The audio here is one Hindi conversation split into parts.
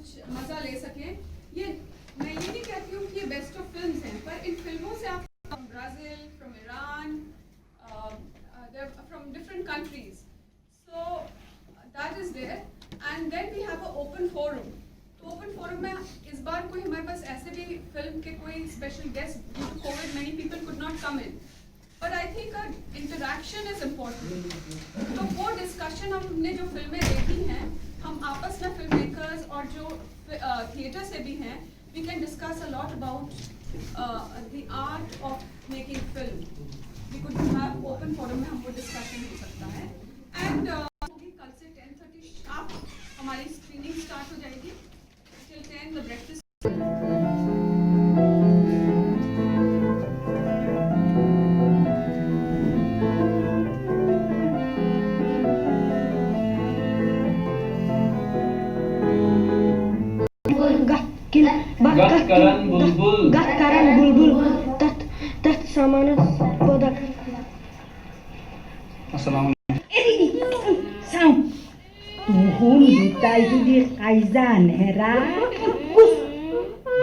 कुछ मज़ा ले सकें। ये मैं ये नहीं कहती हूँ कि ये बेस्ट ऑफ फिल्म्स हैं, पर इन फिल्मों से आप from Brazil, from Iran, from different countries, so that is there. And then we have a open forum. तो ओपन फोरम में इस बार कोई हमारे पास ऐसे भी फिल्म के कोई special guest, due to covid many people could not come in, but I think interaction is important. तो वो डिस्कशन हमने जो फिल्में देखी हैं, हम आपस में फिल्म मेकर्स और जो थिएटर से भी हैं, we can discuss a lot about the art of making film. We could have open forum में हम वो डिस्कशन हो सकता है। एंड कल से 10:30 शार्प हमारी स्क्रीनिंग स्टार्ट हो जाएगी। Till 10 the breakfast. Gahkaran bulbul tat samana bodak. Assalamualaikum. Sang. Tuhun juta itu di kaizan hera.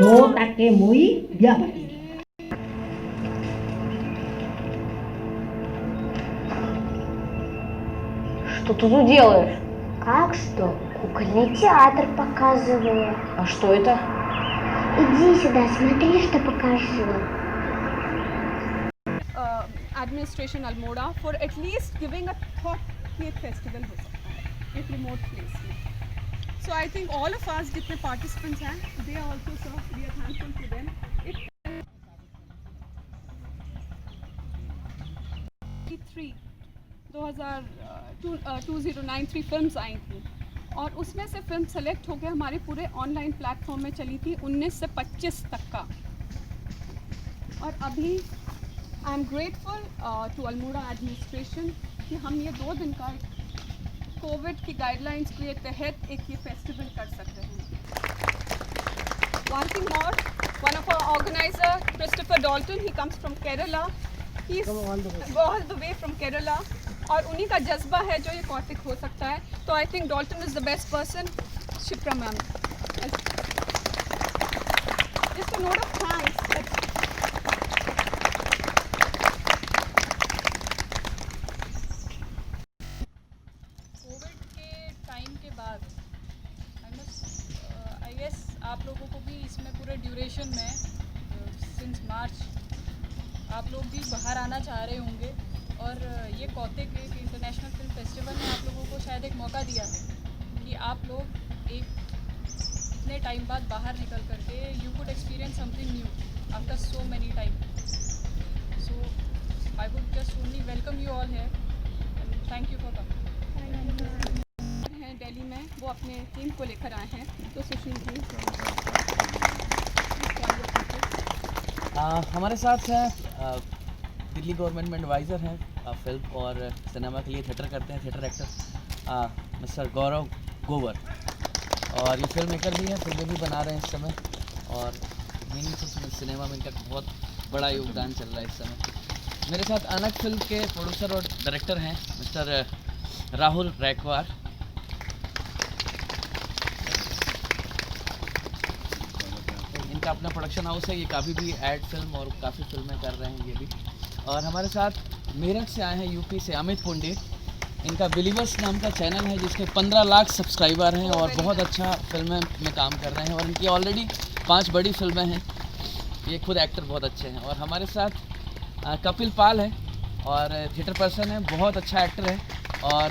Do take mui dia bati. Что ты тут делаешь? Как что? Кукольный театр показываю. А что это? Иди сюда, смотри, что покажу. Administration Almora for at least giving a thought कि एक फेस्टिवल हो सकता है एक रिमोट प्लेस में. So I think all of us जितने participants हैं, they are also served. We are thankful to them. 2093 films आई थी और उसमें से फिल्म सेलेक्ट होकर हमारे पूरे ऑनलाइन प्लेटफॉर्म में चली थी 19 से 25 तक का. और अभी I am grateful to Almora administration कि हम ये 2 दिन का कोविड की गाइडलाइंस के तहत एक ये फेस्टिवल कर सकते हैं. One thing more, one of our organizer, Christopher Dalton, he comes from Kerala. He's all the way from Kerala. और उन्हीं का जज्बा है जो ये कौतिक हो सकता है. तो I think Dalton is the best person. Shipra ma'am, just a note of thanks. Covid के टाइम के बाद आई गेस आप लोगों को भी इसमें पूरे ड्यूरेशन में सिंस मार्च आप लोग भी बाहर आना चाह रहे होंगे और ये कौतिक एक इंटरनेशनल फिल्म फेस्टिवल ने आप लोगों को शायद एक मौका दिया है कि आप लोग एक इतने टाइम बाद बाहर निकल करके you could experience something new after so many time. So I would just only welcome you all here and thank you for coming. हैं दिल्ली में, वो अपने टीम को लेकर आए हैं. तो सुशील जी हमारे साथ हैं दिल्ली गवर्नमेंट में एडवाइज़र हैं फिल्म और सिनेमा के लिए थिएटर करते हैं, थिएटर एक्टर मिस्टर गौरव गोवर. और ये फिल्म मेकर भी हैं, फिल्में भी बना रहे हैं इस समय और मीनिंगफुल सिनेमा में इनका बहुत बड़ा योगदान चल रहा है इस समय. मेरे साथ अनक फिल्म के प्रोड्यूसर और डायरेक्टर हैं मिस्टर राहुल रैकवार. इनका अपना प्रोडक्शन हाउस है, ये काफ़ी भी एड फिल्म और काफ़ी फिल्में कर रहे हैं ये भी. और हमारे साथ मेरठ से आए हैं, यूपी से, अमित पुंडे. इनका बिलीवर्स नाम का चैनल है जिसके 15 लाख सब्सक्राइबर हैं और बहुत अच्छा फिल्में में काम कर रहे हैं और इनकी ऑलरेडी 5 बड़ी फिल्में हैं. ये खुद एक्टर बहुत अच्छे हैं. और हमारे साथ कपिल पाल है और थिएटर पर्सन है, बहुत अच्छा एक्टर है और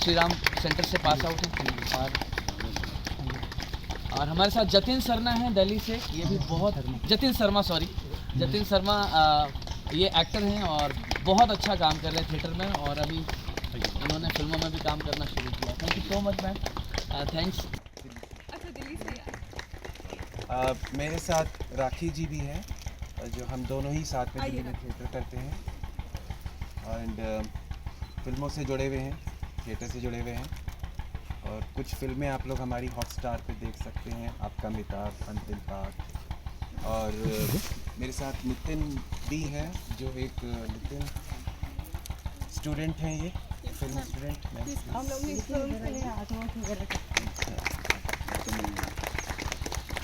श्री राम सेंटर से पास आउट है. और हमारे साथ जतिन सरना है दिल्ली से, ये भी बहुत जतिन शर्मा ये एक्टर हैं और बहुत अच्छा काम कर रहे हैं थिएटर में और अभी इन्होंने फिल्मों में भी काम करना शुरू किया. Thank you so much ma'am. Thanks. अच्छा, दिल्ली से मेरे साथ राखी जी भी हैं जो हम दोनों ही साथ में दिल्ली में थिएटर करते हैं एंड फिल्मों से जुड़े हुए हैं, थिएटर से जुड़े हुए हैं. और कुछ फिल्में आप लोग हमारी हॉटस्टार पे देख सकते हैं, आपका मिताब, अंतिम पाठ. और मेरे साथ नितिन भी है जो एक नितिन स्टूडेंट हैं, ये फिल्म स्टूडेंट. हम लोग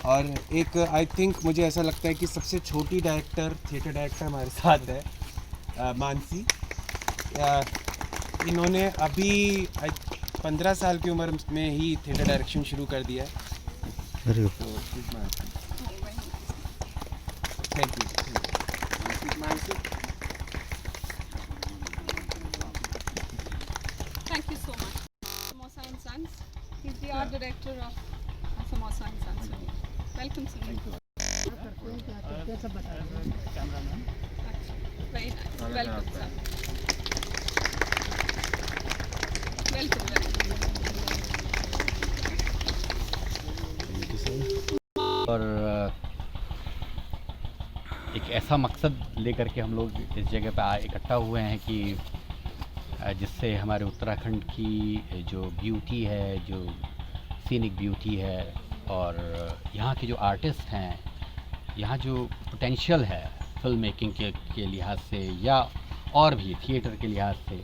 और एक आई थिंक मुझे ऐसा लगता है कि सबसे छोटी डायरेक्टर, थिएटर डायरेक्टर हमारे साथ है, मानसी। इन्होंने अभी 15 साल की उम्र में ही थिएटर डायरेक्शन शुरू कर दिया है। Very good. Thank you Mansi. Thank you so much. Samosa and Sons. He's the art director of Samosa and Sons. Welcome, sir. Thank you. Very nice. Welcome, sir. Welcome. और एक ऐसा मकसद लेकर के हम लोग इस जगह पे इकट्ठा हुए हैं कि जिससे हमारे उत्तराखंड की जो ब्यूटी है, जो सीनिक ब्यूटी है, और यहाँ के जो आर्टिस्ट हैं, यहाँ जो पोटेंशियल है फिल्म मेकिंग के लिहाज से या और भी थिएटर के लिहाज से,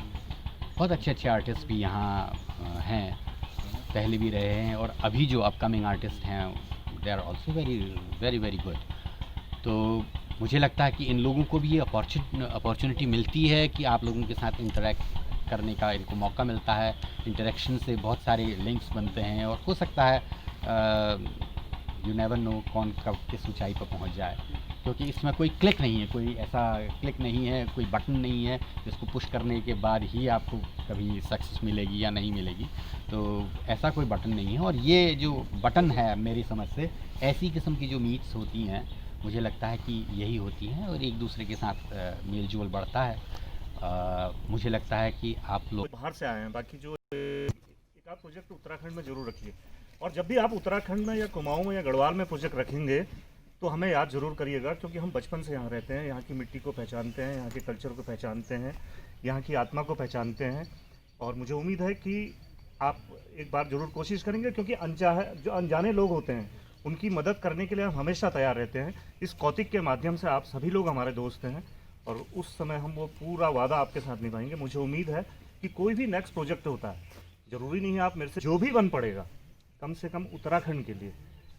बहुत अच्छे अच्छे आर्टिस्ट भी यहाँ हैं, पहले भी रहे हैं और अभी जो अपकमिंग आर्टिस्ट हैं they are also very very very good. तो मुझे लगता है कि इन लोगों को भी ये अपॉर्चुनिटी मिलती है कि आप लोगों के साथ इंटरेक्ट करने का इनको मौका मिलता है। इंटरेक्शन से बहुत सारे लिंक्स बनते हैं और हो सकता है यू नेवर नो कौन कब किस ऊंचाई पर पहुंच जाए, क्योंकि इसमें कोई क्लिक नहीं है, कोई ऐसा क्लिक नहीं है, कोई बटन नहीं है जिसको पुश करने के बाद ही आपको कभी सक्सेस मिलेगी या नहीं मिलेगी। तो ऐसा कोई बटन नहीं है और ये जो बटन है मेरी समझ से ऐसी किस्म की जो मीट्स होती हैं मुझे लगता है कि यही होती हैं और एक दूसरे के साथ मेल जोल बढ़ता है। मुझे लगता है कि आप लोग बाहर से आए हैं, बाकी जो एक आप प्रोजेक्ट उत्तराखंड में ज़रूर रखिए, और जब भी आप उत्तराखंड में या कुमाऊं में या गढ़वाल में प्रोजेक्ट रखेंगे तो हमें याद ज़रूर करिएगा, क्योंकि हम बचपन से यहाँ रहते हैं, यहाँ की मिट्टी को पहचानते हैं, यहाँ के कल्चर को पहचानते हैं, यहाँ की आत्मा को पहचानते हैं। और मुझे उम्मीद है कि आप एक बार ज़रूर कोशिश करेंगे, क्योंकि जो अनजाने लोग होते हैं उनकी मदद करने के लिए हम हमेशा तैयार रहते हैं। इस कौतिक के माध्यम से आप सभी लोग हमारे दोस्त हैं और उस समय हम वो पूरा वादा आपके साथ निभाएंगे। मुझे उम्मीद है कि कोई भी नेक्स्ट प्रोजेक्ट होता है, ज़रूरी नहीं है आप मेरे से जो भी बन पड़ेगा, कम से कम उत्तराखंड के लिए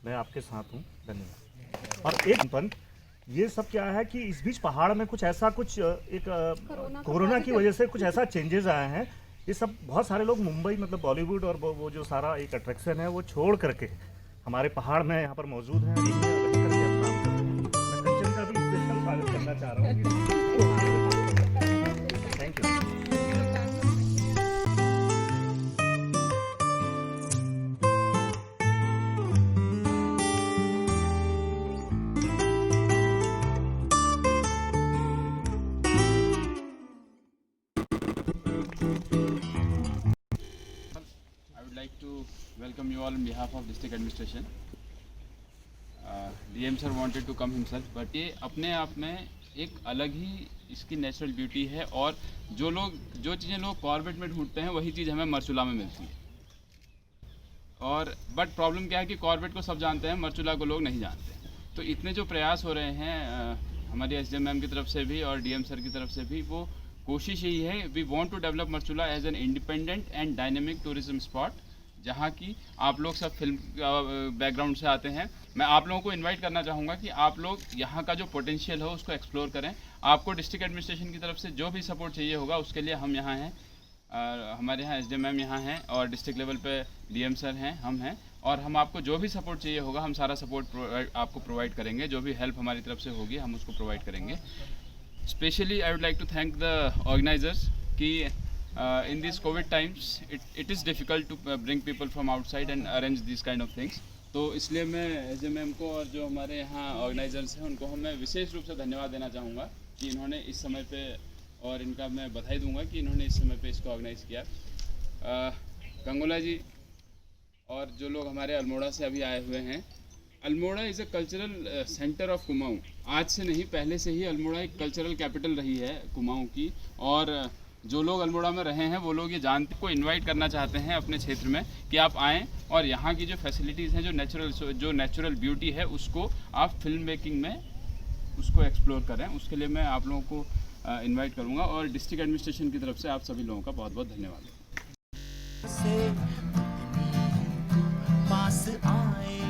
मैं आपके साथ हूँ। धन्यवाद। और एक पंत, ये सब क्या है कि इस बीच पहाड़ में कुछ ऐसा कोरोना की वजह से कुछ ऐसा चेंजेस आए हैं। ये सब बहुत सारे लोग मुंबई मतलब बॉलीवुड और वो जो सारा एक अट्रैक्शन है वो छोड़ करके हमारे पहाड़ में यहाँ पर मौजूद हैं। मैं कंचन का भी स्पेशल स्वागत करना चाह रहा हूँ। Thank you. Welcome you all on behalf of district administration. DM sir wanted to come himself, but ये अपने आप में एक अलग ही इसकी नेचुरल ब्यूटी है और जो चीज़ें लोग कॉर्बेट में ढूंढते हैं वही चीज़ हमें मरचुला में मिलती है। और बट प्रॉब्लम क्या है कि कॉर्बेट को सब जानते हैं, मरचुला को लोग नहीं जानते। तो इतने जो प्रयास हो रहे हैं हमारी SDM मैम की तरफ से भी और DM सर की तरफ से भी, वो कोशिश यही है, we want to develop Marchula as an independent and dynamic tourism spot, जहाँ की आप लोग सब फिल्म बैकग्राउंड से आते हैं। मैं आप लोगों को इनवाइट करना चाहूँगा कि आप लोग यहाँ का जो पोटेंशियल हो उसको एक्सप्लोर करें। आपको डिस्ट्रिक्ट एडमिनिस्ट्रेशन की तरफ से जो भी सपोर्ट चाहिए होगा उसके लिए हम यहाँ हैं। हमारे यहाँ SDM मैम यहाँ हैं और डिस्ट्रिक्ट लेवल पे DM सर हैं, हम हैं, और हम आपको जो भी सपोर्ट चाहिए होगा हम सारा सपोर्ट आपको प्रोवाइड करेंगे। जो भी हेल्प हमारी तरफ से होगी हम उसको प्रोवाइड करेंगे। Specially I would like to thank the organisers कि in these COVID times it is difficult to bring people from outside and arrange these kind of things। तो इसलिए मैं SDM मैम को और जो हमारे यहाँ ऑर्गेनाइजर्स हैं उनको मैं विशेष रूप से धन्यवाद देना चाहूँगा कि इन्होंने इस समय पे, और इनका मैं बधाई दूंगा कि इन्होंने इस समय पे इसको ऑर्गेनाइज़ किया। गंगोला जी और जो लोग हमारे अल्मोड़ा से अभी आए हुए हैं, Almora is a cultural centre of Kumaon. आज से नहीं, पहले से ही अल्मोड़ा एक कल्चरल कैपिटल रही है कुमाऊँ की, और जो लोग अल्मोड़ा में रहे हैं वो लोग ये जानते को इनवाइट करना चाहते हैं अपने क्षेत्र में कि आप आएँ और यहाँ की जो फैसिलिटीज़ हैं, जो नेचुरल ब्यूटी है उसको आप फिल्म मेकिंग में उसको एक्सप्लोर करें। उसके लिए मैं आप लोगों को इनवाइट करूँगा और डिस्ट्रिक्ट एडमिनिस्ट्रेशन की तरफ से आप सभी लोगों का बहुत बहुत धन्यवाद। पास आए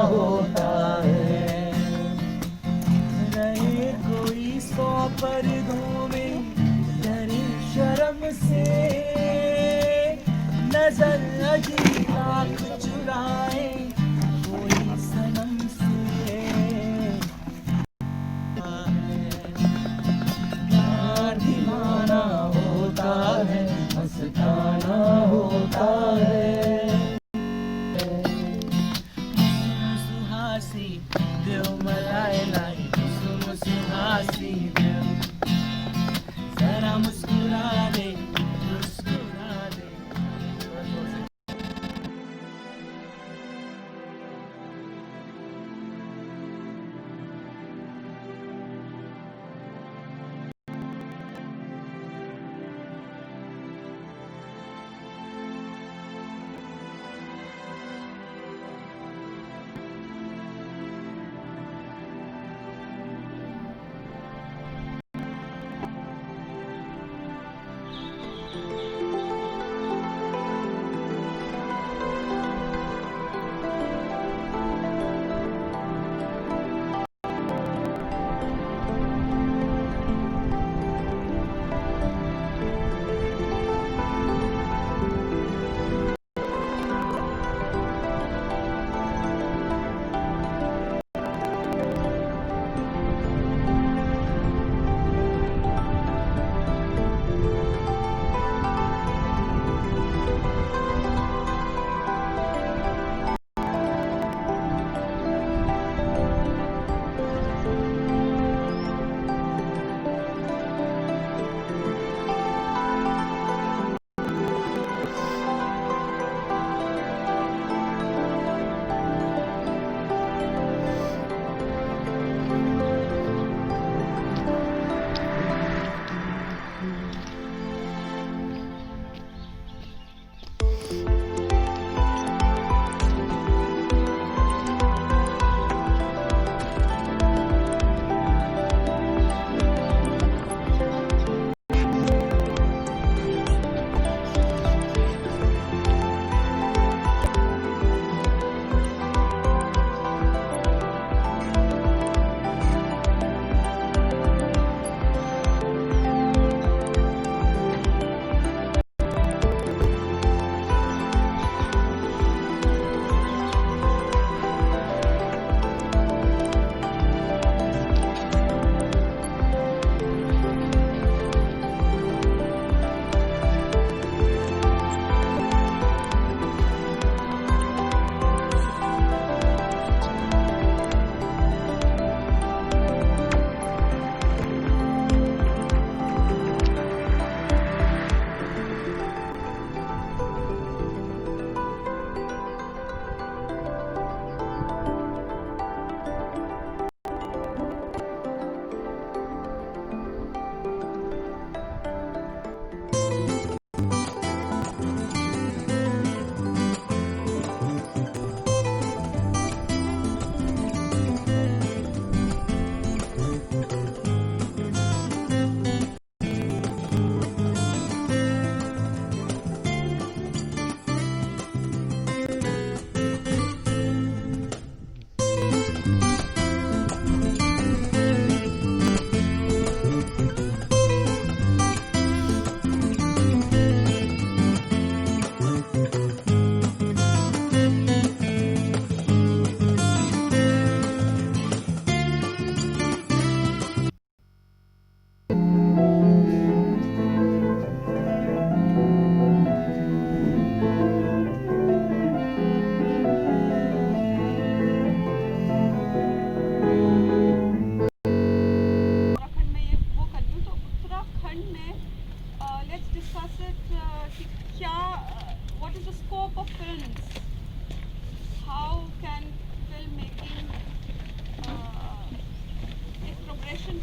होता है। रहे कोई 100 पर्दों में डरे शर्म से, नजर अजीब आँख चुराए कोई सनम से। प्यार दीवाना होता है, मस्ताना होता है। सुहासी दिल मलाई लाई, सुहासी दिल, जरा मुस्कुरा दे, मुस्कुरा दे।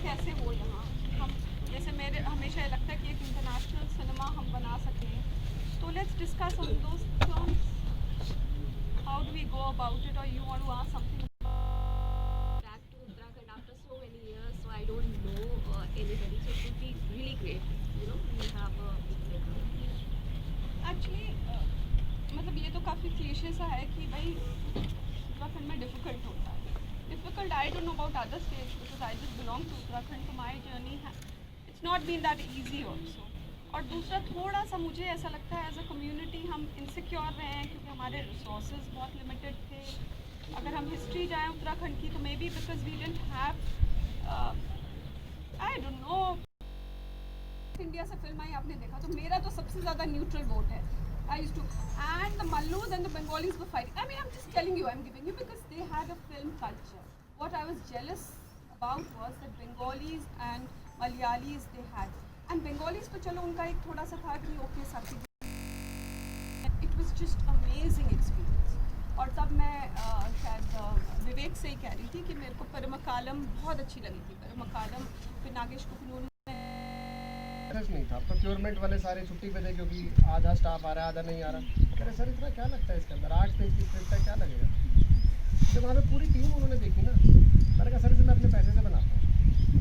कैसे हो यहाँ हम जैसे मेरे हमेशा ये लगता है कि एक इंटरनेशनल सिनेमा हम बना सकें तो let's discuss on those terms how do we go about it और you want to ask something back to Uttarakhand after so many years, so I don't know anybody. So it would be really great, you know, we have a actually मतलब ये तो काफ़ी क्लीशे सा है कि भाई उत्तराखंड में डिफ़िकल्ट होता है. Difficult, I don't know about other states because I just belong to Uttarakhand, so my journey it's not been that easy also. और दूसरा थोड़ा सा मुझे ऐसा लगता है एज अ कम्युनिटी हम इनसिक्योर रहे हैं क्योंकि हमारे रिसोर्सेज बहुत लिमिटेड थे. अगर हम हिस्ट्री जाएं उत्तराखंड की तो maybe because we didn't have I don't know. India से फिल्म आई आपने देखा तो मेरा तो सबसे ज़्यादा न्यूट्रल वोट है. I used to, and the Mallus and the Bengalis were fighting. I mean, I'm just telling you, I'm giving you because they had a film culture. What I was jealous about was that Bengalis and Malayalis they had. And Bengalis तो चलो उनका एक थोड़ा सा था कि ओके साथी. It was just amazing experience. और तब मैं शायद विवेक से ही कह रही थी कि मेरे को परमकालम बहुत अच्छी लगी थी. परमकालम फिर नागेश कुकनूर नहीं था. प्रोक्योरमेंट वाले सारे छुट्टी पे थे क्योंकि आधा स्टाफ आ रहा है आधा नहीं आ रहा. कह रहे सर इतना क्या लगता है इसके अंदर 8 पेज की स्क्रिप्ट है क्या लगेगा. जब वहाँ पे पूरी टीम उन्होंने देखी ना मैंने कहा सर इसे मैं अपने पैसे से बनाता हूँ.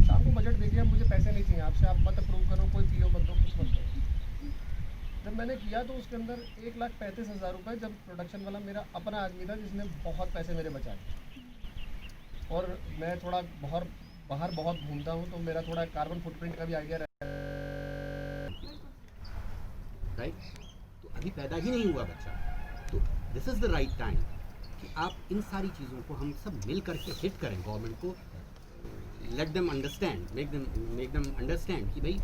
शाम को बजट देखिए अब मुझे पैसे नहीं चाहिए आपसे. आप मत अप्रूव करो कोई पीओ बंदो कुछ मत करो. जब मैंने किया तो उसके अंदर 1,35,000 रुपये जब प्रोडक्शन वाला मेरा अपना आदमी था जिसने बहुत पैसे मेरे बचाए. और मैं थोड़ा बाहर बहुत घूमता हूँ तो मेरा थोड़ा कार्बन फुटप्रिंट का भी आइडिया राइट. तो अभी पैदा ही नहीं हुआ बच्चा. तो this is the right time कि आप इन सारी चीज़ों को हम सब मिल करके हिट करें गवर्नमेंट को. Let them understand, make them understand कि भाई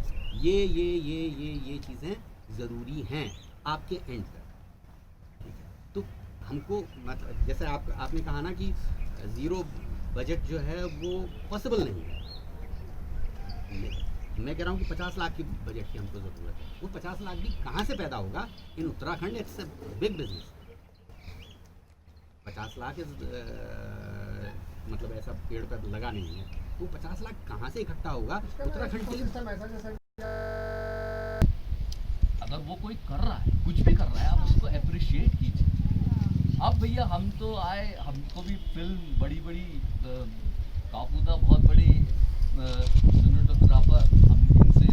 ये चीज़ें ज़रूरी हैं आपके एंड पर. ठीक है. तो हमको मतलब जैसे आपने कहा ना कि ज़ीरो बजट जो है वो पॉसिबल नहीं है. मैं कह रहा हूँ कि 50 लाख की बजट की हमको ज़रूरत है. वो 50 लाख भी कहाँ से पैदा होगा in Uttarakhand. It's a big business. 50 lakh मतलब ऐसा पेड़ पर लगा नहीं है. वो 50 लाख कहाँ से इकट्ठा होगा उत्तराखंड के लिए. अगर वो कोई कर रहा है कुछ भी कर रहा है आप उसको अप्रिशिएट कीजिए. अब भैया हम तो आए हमको भी फिल्म बड़ी काकूदा बहुत बड़ी सिनेमेटोग्राफर हम इनसे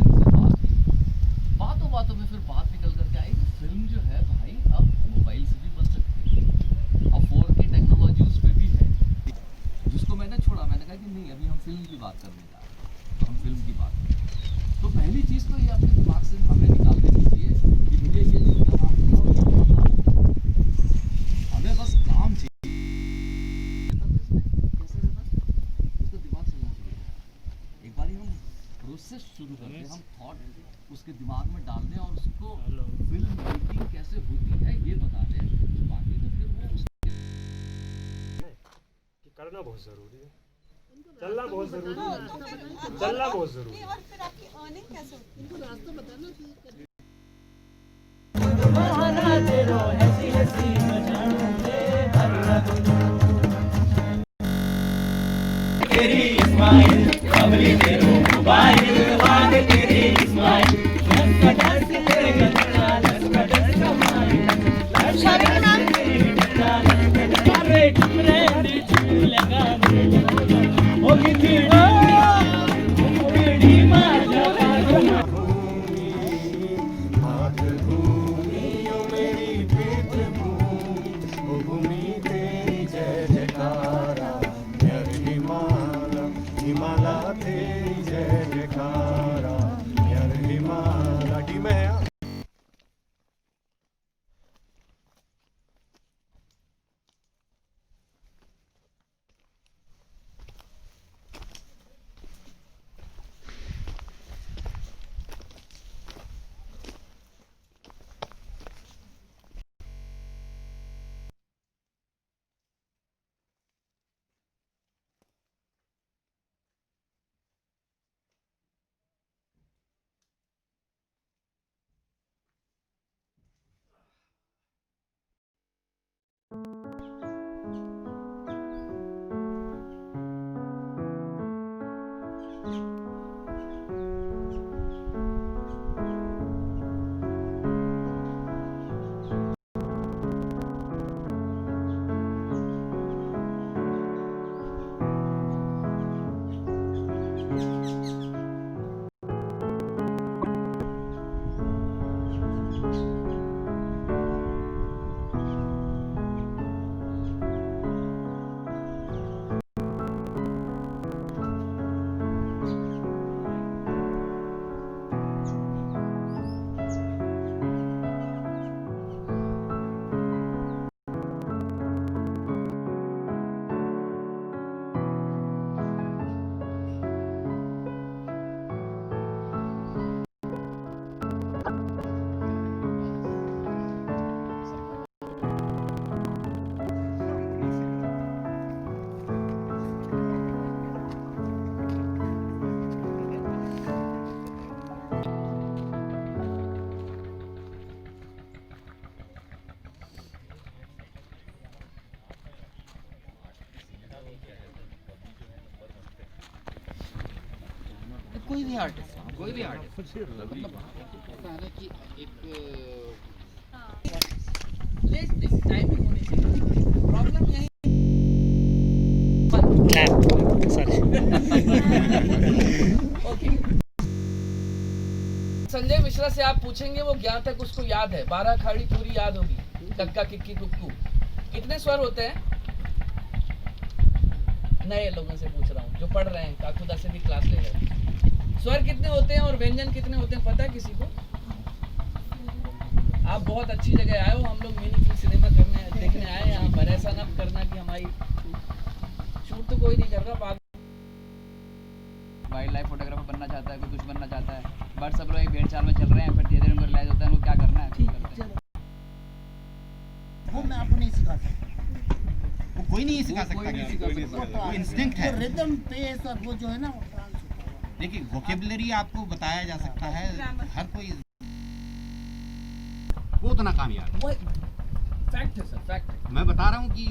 बातों में फिर बात निकल करके आई कि फिल्म जो है भाई अब मोबाइल से भी बन सकती है. अब 4K टेक्नोलॉजी उस पर भी है. जिसको मैंने छोड़ा मैंने कहा कि नहीं अभी हम फिल्म की बात करने जा रहे हैं. तो हम फिल्म की बात करें तो पहली चीज़ तो ये अपने दिमाग से हमें निकाल देनी चाहिए कि मुझे ये नहीं काम किया और ये बताओ. हमें बस काम चाहिए. कैसे रहता उसका दिमाग चलना चाहिए. एक बार हम प्रोसेस शुरू करते हैं. हम थॉट उसके दिमाग में डाल दें और उसको फिल्म मेकिंग कैसे होती है ये बता दें. बाकी तो फिर वो कि करना बहुत ज़रूरी है. चलना बहुत ज़रूरी है. चलना बहुत ज़रूरी है. और फिर आपकी अर्निंग कैसे होती है इनको रास्ता बताना चाहिए. तेरी इस्माइल कमली तेरो मोबाइल वाद तेरी इस्माइल लस्का डांस तेरे गंदा लस्का डांस कमाई लस्का डांस तेरी गंदा लस्का रे कमरे दी लगा ओ कितनी बड़ी माजा मातृभूमि ओ मेरी पितृभूमि ओ भूमि तेरी जय जयकारा. हिमाला तेरी जय जयकारा. हिमाला की मैं कोई भी आर्टिस्ट मतलब ऐसा है ना कि एक टाइमिंग होनी चाहिए। प्रॉब्लम यही संजय मिश्रा से आप पूछेंगे वो ज्ञान तक उसको याद है, 12 खाड़ी पूरी याद होगी, कक्का किक्की कुक्कू। कितने स्वर होते हैं? नए लोगों से पूछ रहा हूँ जो पढ़ रहे हैं, काकुदा से भी क्लास ले रहे हैं। स्वर कितने होते हैं और व्यंजन कितने होते हैं पता है किसी को? आप बहुत अच्छी जगह आए हो, हम लोग मीनिंगफुल सिनेमा देखने आए हैं यहाँ पर। ऐसा ना करना कि हमारी शूट तो कोई नहीं कर रहा, वाइल्ड लाइफ फोटोग्राफर बनना चाहता है, कोई कुछ बनना चाहता है, बट सब लोग एक भेड़ चाल में चल रहे हैं, फिर धीरे धीरे उनको रियलाइज होता है उनको क्या करना है। वो मैं आपको नहीं सिखा सकता, वो कोई नहीं सिखा सकता, वो इंस्टिंक्ट है। रिदम पेस और वो जो है ना, देखिए वोकेबुलरी आपको बताया जा सकता है, हर कोई वो उतना कामयाब है। फैक्ट है सर, फैक्ट है। मैं बता रहा हूँ कि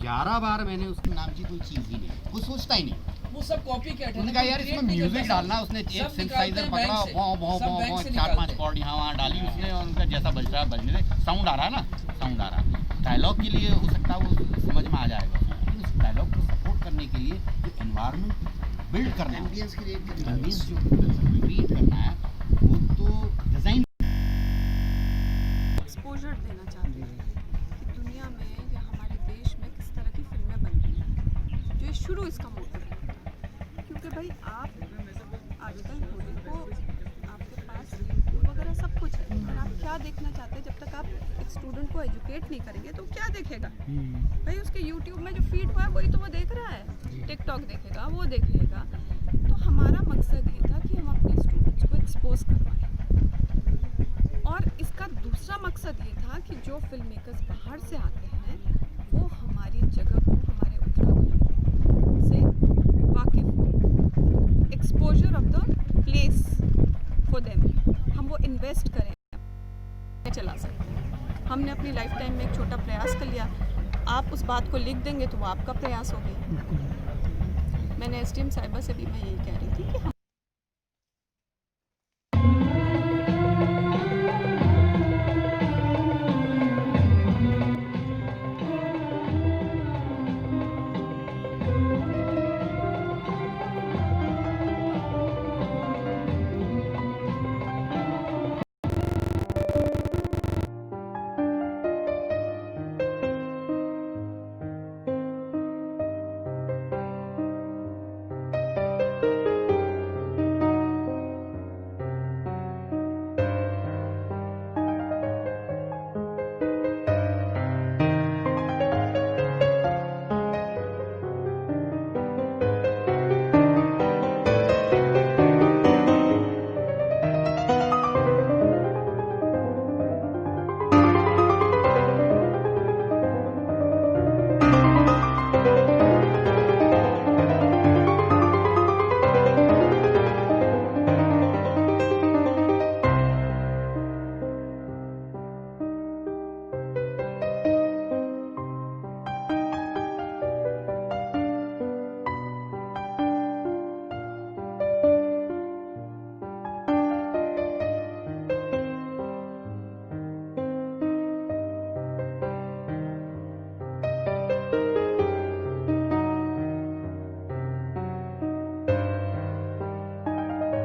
11 बार मैंने उसके नाम की कोई चीज़ ही नहीं, वो सोचता ही नहीं। वो सब कॉपी कैट है। उन्होंने कहा यार इसमें म्यूजिक डालना, उसने एक सिंथेसाइजर पकड़ा, वो 4-5 कॉर्ड यहाँ वहाँ डाली उसने, और उनका जैसा बज रहा है बजने दे, साउंड आ रहा है ना, साउंड आ रहा है। डायलॉग के लिए हो सकता है वो समझ में आ जाएगा, लेकिन उस डायलॉग को सपोर्ट करने के लिए जो एनवायरनमेंट बिल्ड करना है, एम्बियंस जो क्रिएट करना है, वो तो डिज़ाइन एक्सपोजर देना चाहती हूँ कि दुनिया में या हमारे देश में किस तरह की फिल्में बन रही हैं, जो शुरू इसका मोटिव है। क्योंकि भाई आप आजकल होली को आपके पास यूट्यूब वगैरह सब कुछ है, लेकिन आप क्या देखना चाहते हैं? जब तक आप एक स्टूडेंट को एजुकेट नहीं करेंगे तो क्या देखेगा भाई? उसके यूट्यूब में जो फीड हुआ है वही तो वो देख रहा है, टिकटॉक देखेगा, वो देखेगा। तो हमारा मकसद ये था कि हम अपने स्टूडेंट्स को एक्सपोज करवाएं, और इसका दूसरा मकसद ये था कि जो फिल्म मेकर्स बाहर से आते हैं वो हमारी जगह को, हमारे उत्तराखंड से वाकिफ हो, exposure of the place for them, हम वो इन्वेस्ट करें, चला सकते हैं। हमने अपनी लाइफ टाइम में एक छोटा प्रयास कर लिया, आप उस बात को लिख देंगे तो वो आपका प्रयास हो गया। मैंने एसडीएम साहिबा से भी मैं यही कह रही थी कि हम